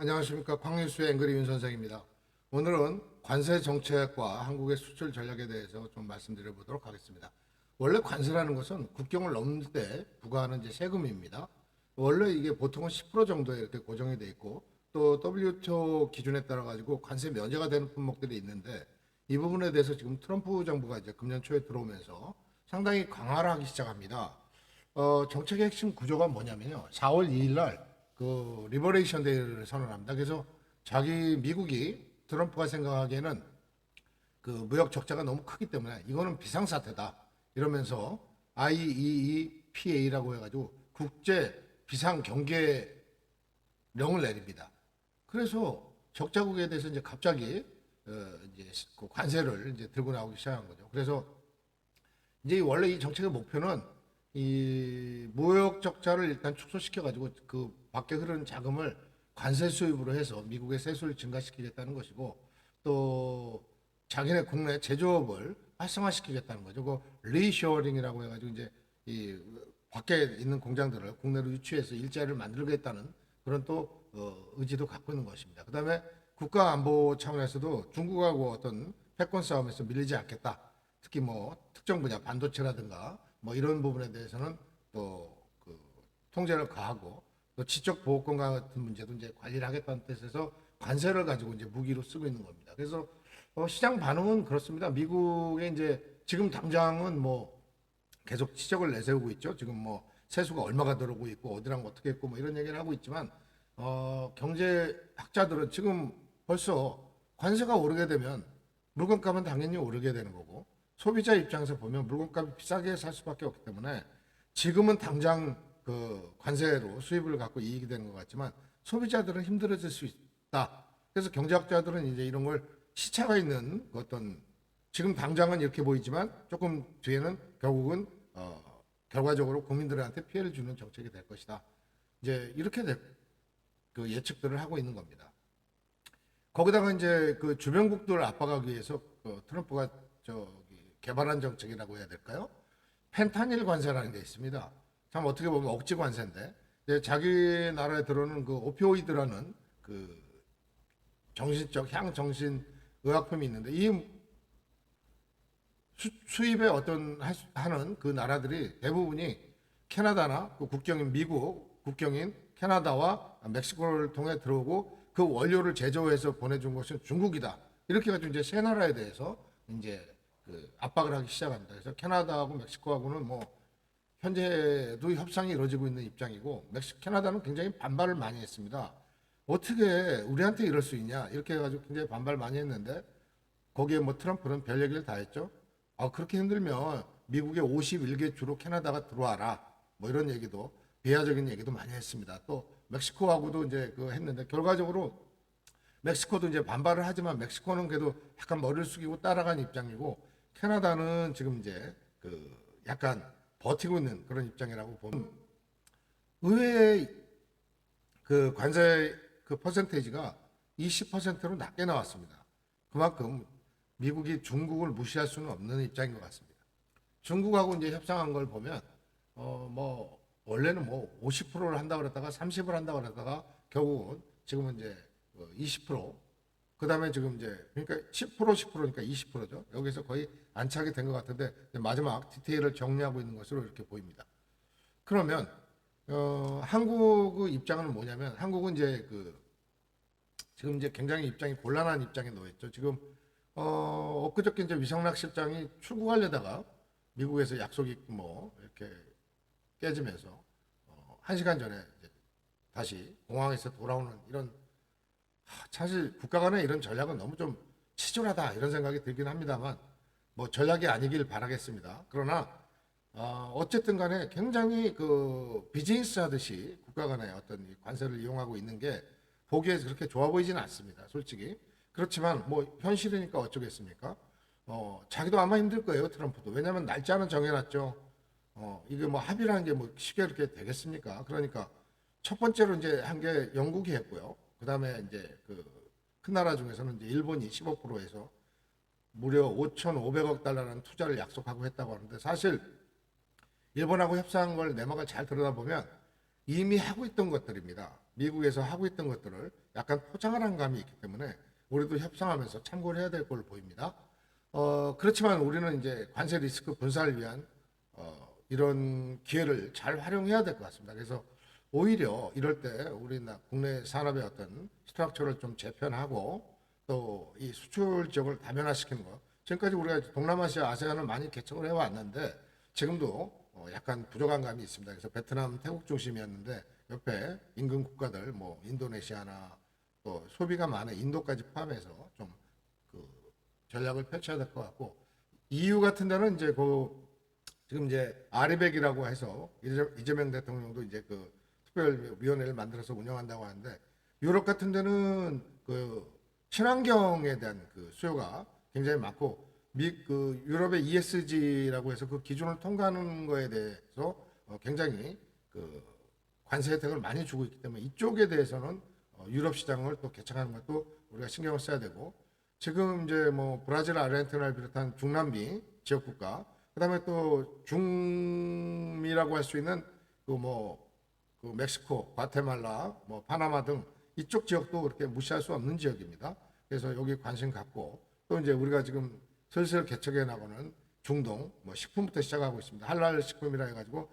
안녕하십니까. 팡뉴스의 앵그리 윤 선생입니다. 오늘은 관세 정책과 한국의 수출 전략에 대해서 좀 말씀드려 보도록 하겠습니다. 원래 관세라는 것은 국경을 넘을 때 부과하는 이제 세금입니다. 원래 이게 보통은 10% 정도에 이렇게 고정이 돼 있고 또 WTO 기준에 따라 가지고 관세 면제가 되는 품목들이 있는데 이 부분에 대해서 지금 트럼프 정부가 이제 금년 초에 들어오면서 상당히 강화를 하기 시작합니다. 정책의 핵심 구조가 뭐냐면요. 4월 2일 날 그 리버레이션 데이를 선언합니다. 그래서 미국이 트럼프가 생각하기에는 그 무역 적자가 너무 크기 때문에 이거는 비상사태다 이러면서 IEEPA라고 해가지고 국제 비상 경계령을 내립니다. 그래서 적자국에 대해서 이제 갑자기 이제 그 관세를 이제 들고 나오기 시작한 거죠. 그래서 이제 원래 이 정책의 목표는 이 무역 적자를 일단 축소시켜 가지고 그 밖에 흐르는 자금을 관세 수입으로 해서 미국의 세수를 증가시키겠다는 것이고 또 자기네 국내 제조업을 활성화시키겠다는 거죠. 그 리쇼어링이라고 해가지고 이제 이 밖에 있는 공장들을 국내로 유치해서 일자리를 만들겠다는 그런 또 의지도 갖고 있는 것입니다. 그다음에 국가 안보 차원에서도 중국하고 어떤 패권 싸움에서 밀리지 않겠다. 특히 뭐 특정 분야 반도체라든가 뭐 이런 부분에 대해서는 또 그 통제를 가하고 또 지적 보호권 같은 문제도 이제 관리를 하겠다는 뜻에서 관세를 가지고 이제 무기로 쓰고 있는 겁니다. 그래서 시장 반응은 그렇습니다. 미국의 이제 지금 당장은 뭐 계속 지적을 내세우고 있죠. 지금 뭐 세수가 얼마가 들어오고 있고 어디랑 어떻게 했고 뭐 이런 얘기를 하고 있지만 경제학자들은 지금 벌써 관세가 오르게 되면 물건값은 당연히 오르게 되는 거고 소비자 입장에서 보면 물건값이 비싸게 살 수밖에 없기 때문에 지금은 당장 그 관세로 수입을 갖고 이익이 되는 것 같지만 소비자들은 힘들어질 수 있다. 그래서 경제학자들은 이제 이런 걸 시차가 있는 어떤 지금 당장은 이렇게 보이지만 조금 뒤에는 결국은 결과적으로 국민들한테 피해를 주는 정책이 될 것이다. 이제 이렇게 그 예측들을 하고 있는 겁니다. 거기다가 이제 그 주변국들을 압박하기 위해서 트럼프가 개발한 정책이라고 해야 될까요? 펜타닐 관세라는 게 있습니다. 참 어떻게 보면 억지 관세인데 자기 나라에 들어오는 그 오피오이드라는 그 정신적 향정신 의약품이 있는데 이 수입에 어떤 하는 그 나라들이 대부분이 캐나다나 그 국경인 미국 국경인 캐나다와 멕시코를 통해 들어오고 그 원료를 제조해서 보내준 것은 중국이다. 이렇게 가지고 이제 세 나라에 대해서 이제 그 압박을 하기 시작합니다. 그래서 캐나다하고 멕시코하고는 뭐 현재도 협상이 이루어지고 있는 입장이고 캐나다는 굉장히 반발을 많이 했습니다. 어떻게 우리한테 이럴 수 있냐 이렇게 해가지고 굉장히 반발 많이 했는데 거기에 뭐 트럼프는 별 얘기를 다 했죠. 그렇게 힘들면 미국의 51개 주로 캐나다가 들어와라 뭐 이런 얘기도 비하적인 얘기도 많이 했습니다. 또 멕시코하고도 이제 그 했는데 결과적으로 멕시코도 이제 반발을 하지만 멕시코는 그래도 약간 머리를 숙이고 따라간 입장이고 캐나다는 지금 이제 그 약간 버티고 있는 그런 입장이라고 보면 의회의 그 관세 그 퍼센테이지가 20%로 낮게 나왔습니다. 그만큼 미국이 중국을 무시할 수는 없는 입장인 것 같습니다. 중국하고 이제 협상한 걸 보면 뭐 원래는 뭐 50%를 한다 그랬다가 30을 한다 그랬다가 결국은 지금은 이제 20% 그다음에 지금 이제 그러니까 10%니까 20%죠. 여기서 거의 안착이 된 것 같은데 마지막 디테일을 정리하고 있는 것으로 이렇게 보입니다. 그러면 한국의 입장은 뭐냐면 한국은 이제 그 지금 이제 굉장히 입장이 곤란한 입장에 놓였죠. 지금 엊그저께 이제 위성락 실장이 출국하려다가 미국에서 약속이 뭐 이렇게 깨지면서 1시간 전에 이제 다시 공항에서 돌아오는 이런 사실 국가 간의 이런 전략은 너무 좀 치졸하다 이런 생각이 들긴 합니다만 뭐 전략이 아니길 바라겠습니다. 그러나 어쨌든 간에 굉장히 그 비즈니스 하듯이 국가 간의 어떤 관세를 이용하고 있는 게 보기에 그렇게 좋아 보이지는 않습니다. 솔직히. 그렇지만 뭐 현실이니까 어쩌겠습니까? 자기도 아마 힘들 거예요. 트럼프도. 왜냐하면 날짜는 정해놨죠. 이게 뭐 합의라는 게 뭐 쉽게 이렇게 되겠습니까? 그러니까 첫 번째로 이제 한 게 영국이 했고요. 그 다음에 이제 그 큰 나라 중에서는 이제 일본이 15%에서 무려 5,500억 달러라는 투자를 약속하고 했다고 하는데 사실 일본하고 협상한 걸 내막을 잘 들여다보면 이미 하고 있던 것들입니다. 미국에서 하고 있던 것들을 약간 포장을 한 감이 있기 때문에 우리도 협상하면서 참고를 해야 될 걸로 보입니다. 그렇지만 우리는 이제 관세 리스크 분산을 위한 이런 기회를 잘 활용해야 될 것 같습니다. 그래서 오히려 이럴 때 우리나라 국내 산업의 어떤 스트럭처를 좀 재편하고 또 이 수출 지역을 다변화시키는 것. 지금까지 우리가 동남아시아 아세안을 많이 개척을 해왔는데 지금도 약간 부족한 감이 있습니다. 그래서 베트남, 태국 중심이었는데 옆에 인근 국가들 뭐 인도네시아나 또 소비가 많은 인도까지 포함해서 좀 그 전략을 펼쳐야 될 것 같고 EU 같은 데는 이제 지금 이제 아리백이라고 해서 이재명 대통령도 이제 그 특별위원회를 만들어서 운영한다고 하는데 유럽 같은 데는 그 친환경에 대한 그 수요가 굉장히 많고 그 유럽의 ESG라고 해서 그 기준을 통과하는 거에 대해서 굉장히 그 관세 혜택을 많이 주고 있기 때문에 이쪽에 대해서는 유럽 시장을 또 개척하는 것도 우리가 신경을 써야 되고 지금 이제 뭐 브라질, 아르헨티나를 비롯한 중남미 지역 국가 그다음에 또 중미라고 할 수 있는 그 멕시코, 과테말라, 뭐 파나마 등 이쪽 지역도 그렇게 무시할 수 없는 지역입니다. 그래서 여기 관심 갖고 또 이제 우리가 지금 슬슬 개척해 나가는 중동 뭐 식품부터 시작하고 있습니다. 할랄 식품이라 해가지고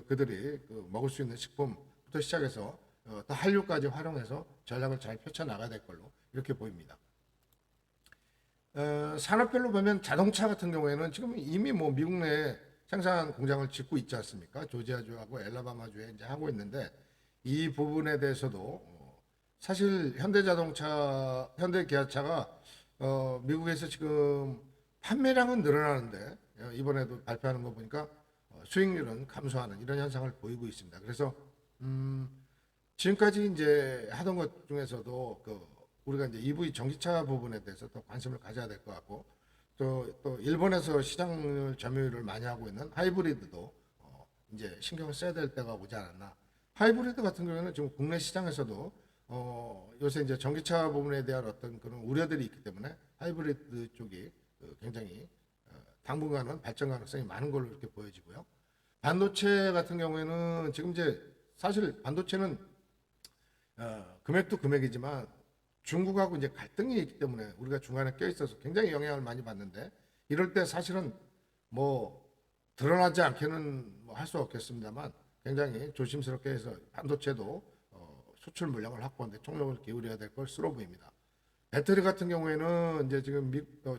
그들이 먹을 수 있는 식품부터 시작해서 또 한류까지 활용해서 전략을 잘 펼쳐 나가야 될 걸로 이렇게 보입니다. 산업별로 보면 자동차 같은 경우에는 지금 이미 뭐 미국 내에 생산 공장을 짓고 있지 않습니까? 조지아주하고 엘라바마주에 이제 하고 있는데 이 부분에 대해서도 사실 현대자동차, 현대기아차가 미국에서 지금 판매량은 늘어나는데 이번에도 발표하는 거 보니까 수익률은 감소하는 이런 현상을 보이고 있습니다. 그래서 지금까지 이제 하던 것 중에서도 우리가 이제 EV 전기차 부분에 대해서 더 관심을 가져야 될 것 같고 또 일본에서 시장 점유율을 많이 하고 있는 하이브리드도 이제 신경을 써야 될 때가 오지 않았나. 하이브리드 같은 경우에는 지금 국내 시장에서도 요새 이제 전기차 부분에 대한 어떤 그런 우려들이 있기 때문에 하이브리드 쪽이 굉장히 당분간은 발전 가능성이 많은 걸로 이렇게 보여지고요. 반도체 같은 경우에는 지금 이제 사실 반도체는 금액도 금액이지만 중국하고 이제 갈등이 있기 때문에 우리가 중간에 껴있어서 굉장히 영향을 많이 받는데 이럴 때 사실은 뭐 드러나지 않게는 뭐 할 수 없겠습니다만 굉장히 조심스럽게 해서 반도체도 수출 물량을 확보하는데 총력을 기울여야 될 것으로 보입니다. 배터리 같은 경우에는 이제 지금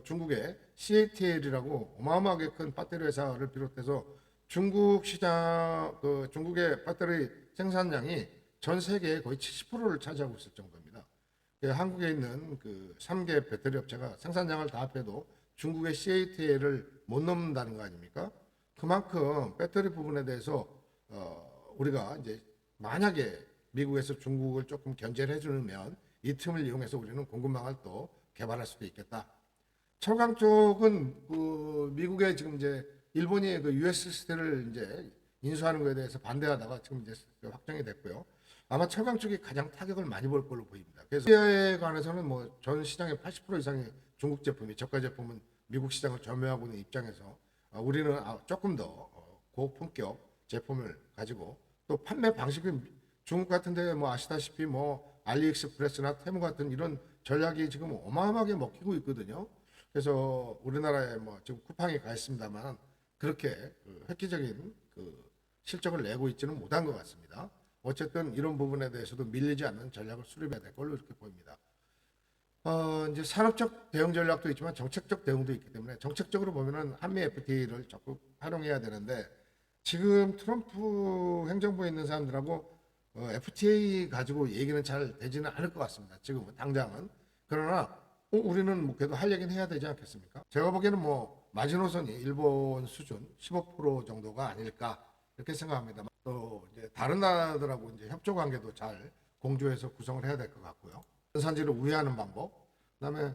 중국의 CATL이라고 어마어마하게 큰 배터리 회사를 비롯해서 중국 시장 중국의 배터리 생산량이 전 세계의 거의 70%를 차지하고 있을 정도입니다. 한국에 있는 그 3개 배터리 업체가 생산량을 다 합해도 중국의 CATL을 못 넘는다는 거 아닙니까? 그만큼 배터리 부분에 대해서 우리가 이제 만약에 미국에서 중국을 조금 견제를 해주면 이 틈을 이용해서 우리는 공급망을 또 개발할 수도 있겠다. 철강 쪽은 그 미국의 지금 이제 일본이 그 US 스틸을 이제 인수하는 것에 대해서 반대하다가 지금 이제 확정이 됐고요. 아마 철강 쪽이 가장 타격을 많이 볼 걸로 보입니다. 그래서 코리아에 관해서는 뭐 전 시장의 80% 이상의 중국 제품이 저가 제품은 미국 시장을 점유하고 있는 입장에서 우리는 조금 더 고품격 제품을 가지고 또 판매 방식이 중국 같은데 뭐 아시다시피 뭐 알리익스프레스나 테무 같은 이런 전략이 지금 어마어마하게 먹히고 있거든요. 그래서 우리나라에 뭐 지금 쿠팡이 가 있습니다만 그렇게 획기적인 실적을 내고 있지는 못한 것 같습니다. 어쨌든 이런 부분에 대해서도 밀리지 않는 전략을 수립해야 될 걸로 이렇게 보입니다. 이제 산업적 대응 전략도 있지만 정책적 대응도 있기 때문에 정책적으로 보면은 한미 FTA를 적극 활용해야 되는데 지금 트럼프 행정부에 있는 사람들하고 FTA 가지고 얘기는 잘 되지는 않을 것 같습니다. 지금은 당장은. 그러나 우리는 뭐 그래도 할 얘기는 해야 되지 않겠습니까? 제가 보기에는 뭐 마지노선이 일본 수준 15% 정도가 아닐까 이렇게 생각합니다. 또 이제 다른 나라들하고 이제 협조 관계도 잘 공조해서 구성을 해야 될 것 같고요. 산지를 우회하는 방법. 그다음에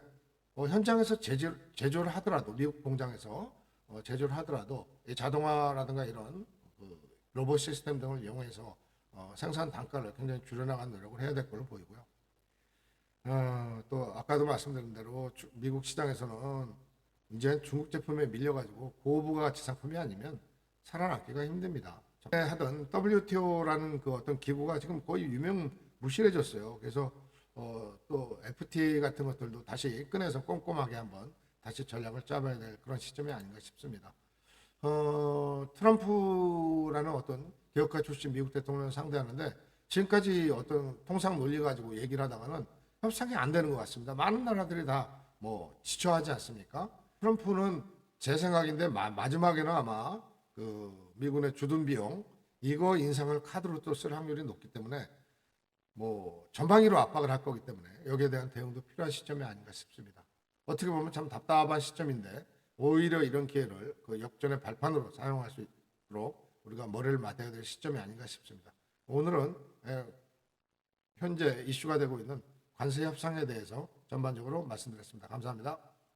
현장에서 제조를 하더라도 미국 공장에서 제조를 하더라도 이 자동화라든가 이런 로봇 시스템 등을 이용해서 생산 단가를 굉장히 줄여나가는 노력을 해야 될 걸로 보이고요. 또 아까도 말씀드린 대로 미국 시장에서는 이제 중국 제품에 밀려가지고 고부가가치 상품이 아니면 살아남기가 힘듭니다. 전에 하던 WTO라는 그 어떤 기구가 지금 거의 부실해졌어요. 그래서 또 FTA 같은 것들도 다시 꺼내서 꼼꼼하게 한번 다시 전략을 짜봐야 될 그런 시점이 아닌가 싶습니다. 트럼프라는 어떤 개혁가 출신 미국 대통령을 상대하는데 지금까지 어떤 통상 논리 가지고 얘기를 하다가는 협상이 안 되는 것 같습니다. 많은 나라들이 다 뭐 지쳐하지 않습니까? 트럼프는 제 생각인데 마지막에는 아마 그 미군의 주둔 비용 이거 인상을 카드로 또 쓸 확률이 높기 때문에 뭐 전방위로 압박을 할 거기 때문에 여기에 대한 대응도 필요한 시점이 아닌가 싶습니다. 어떻게 보면 참 답답한 시점인데 오히려 이런 기회를 그 역전의 발판으로 사용할 수 있도록 우리가 머리를 맞대야 될 시점이 아닌가 싶습니다. 오늘은 현재 이슈가 되고 있는 관세 협상에 대해서 전반적으로 말씀드렸습니다. 감사합니다.